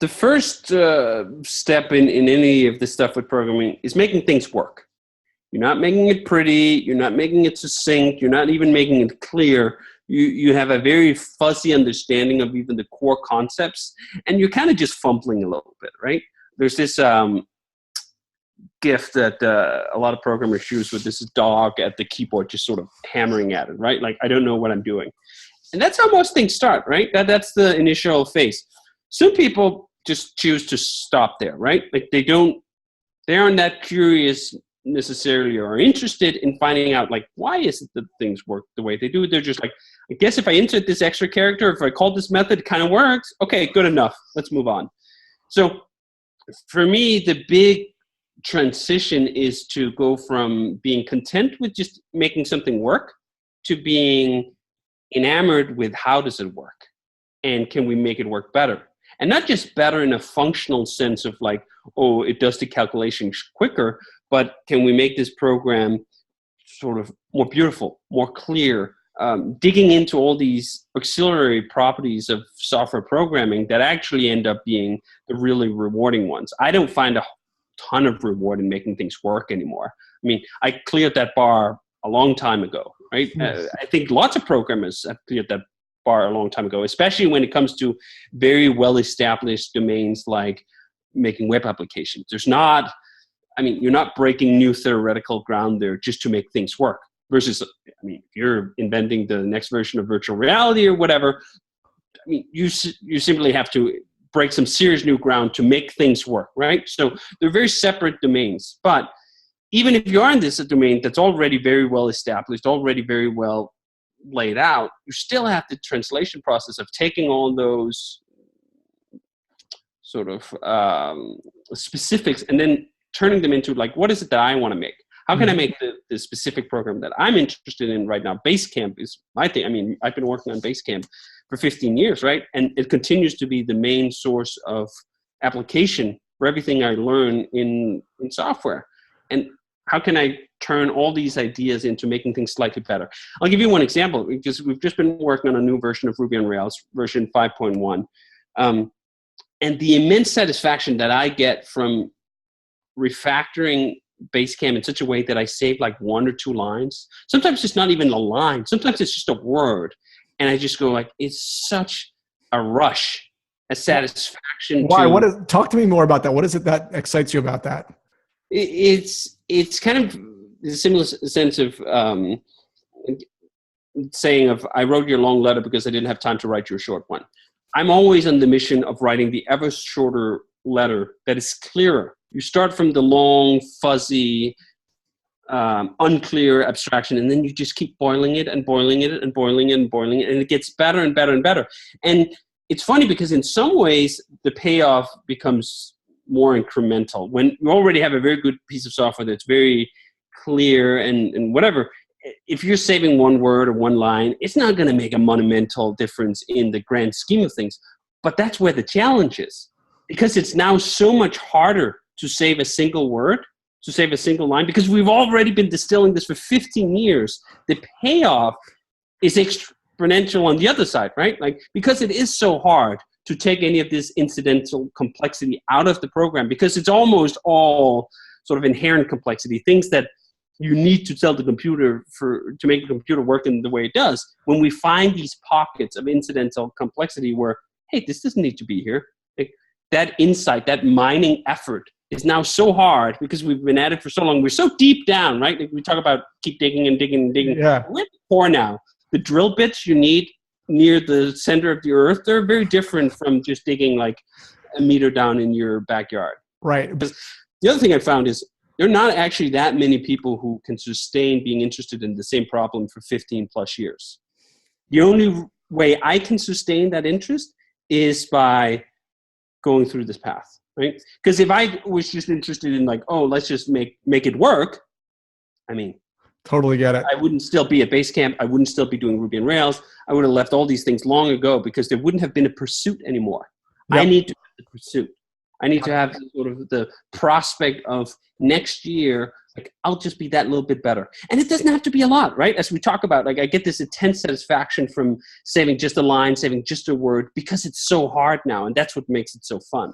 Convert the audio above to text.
The first step in any of this stuff with programming is making things work. You're not making it pretty. You're not making it succinct. You're not even making it clear. You have a very fuzzy understanding of even the core concepts, and you're kind of just fumbling a little bit, right? There's this gif that a lot of programmers use with this dog at the keyboard just sort of hammering at it, right? Like, I don't know what I'm doing. And that's how most things start, right? That's the initial phase. Some people just choose to stop there, right? Like they aren't that curious necessarily or interested in finding out, like, why is it that things work the way they do? They're just like, I guess if I insert this extra character, if I call this method, it kind of works. Okay, good enough. Let's move on. So for me, the big transition is to go from being content with just making something work to being enamored with how does it work and can we make it work better, and not just better in a functional sense of like, oh, it does the calculations quicker, but can we make this program sort of more beautiful, more clear, digging into all these auxiliary properties of software programming that actually end up being the really rewarding ones. I don't find a ton of reward in making things work anymore. I mean, I cleared that bar a long time ago, right? Yes. I think lots of programmers have cleared that bar a long time ago, especially when it comes to very well-established domains like making web applications. You're not breaking new theoretical ground there just to make things work. Versus, I mean, if you're inventing the next version of virtual reality or whatever, I mean, you simply have to break some serious new ground to make things work, right? So they're very separate domains. But even if you are in this domain that's already very well established, already very well laid out, you still have the translation process of taking all those sort of specifics and then turning them into, like, what is it that I want to make? How can I make the specific program that I'm interested in right now? Basecamp is my thing. I mean, I've been working on Basecamp for 15 years, right? And it continues to be the main source of application for everything I learn in software. And how can I turn all these ideas into making things slightly better? I'll give you one example, because we've just been working on a new version of Ruby on Rails, version 5.1. And the immense satisfaction that I get from refactoring Basecamp in such a way that I save like 1 or 2 lines. Sometimes it's not even a line. Sometimes it's just a word. And I just go like, it's such a rush, a satisfaction. Why? Talk to me more about that. What is it that excites you about that? It's kind of a similar sense of saying of, I wrote your long letter because I didn't have time to write your short one. I'm always on the mission of writing the ever shorter letter that is clearer. You start from the long, fuzzy, unclear abstraction, and then you just keep boiling it and boiling it and boiling it and boiling it, and it gets better and better and better. And it's funny because in some ways, the payoff becomes more incremental. When you already have a very good piece of software that's very clear and whatever, if you're saving 1 word or 1 line, it's not going to make a monumental difference in the grand scheme of things. But that's where the challenge is, because it's now so much harder to save a single word, to save a single line, because we've already been distilling this for 15 years. The payoff is exponential on the other side, right? Like, because it is so hard to take any of this incidental complexity out of the program, because it's almost all sort of inherent complexity, things that you need to tell the computer to make the computer work in the way it does. When we find these pockets of incidental complexity where, hey, this doesn't need to be here, like, that insight, that mining effort is now so hard because we've been at it for so long. We're so deep down, right? Like we talk about keep digging and digging and digging. Yeah. We're at the core now. The drill bits you need near the center of the earth, they're very different from just digging like a meter down in your backyard. Right. Because the other thing I found is there are not actually that many people who can sustain being interested in the same problem for 15 plus years. The only way I can sustain that interest is by going through this path, right? Because if I was just interested in like, oh, let's just make it work, I mean, totally get it. I wouldn't still be at Basecamp. I wouldn't still be doing Ruby on Rails. I would have left all these things long ago because there wouldn't have been a pursuit anymore. Yep. I need to have the pursuit. I need to have sort of the prospect of next year like, I'll just be that little bit better. And it doesn't have to be a lot, right? As we talk about, like, I get this intense satisfaction from saving just a line, saving just a word, because it's so hard now. And that's what makes it so fun.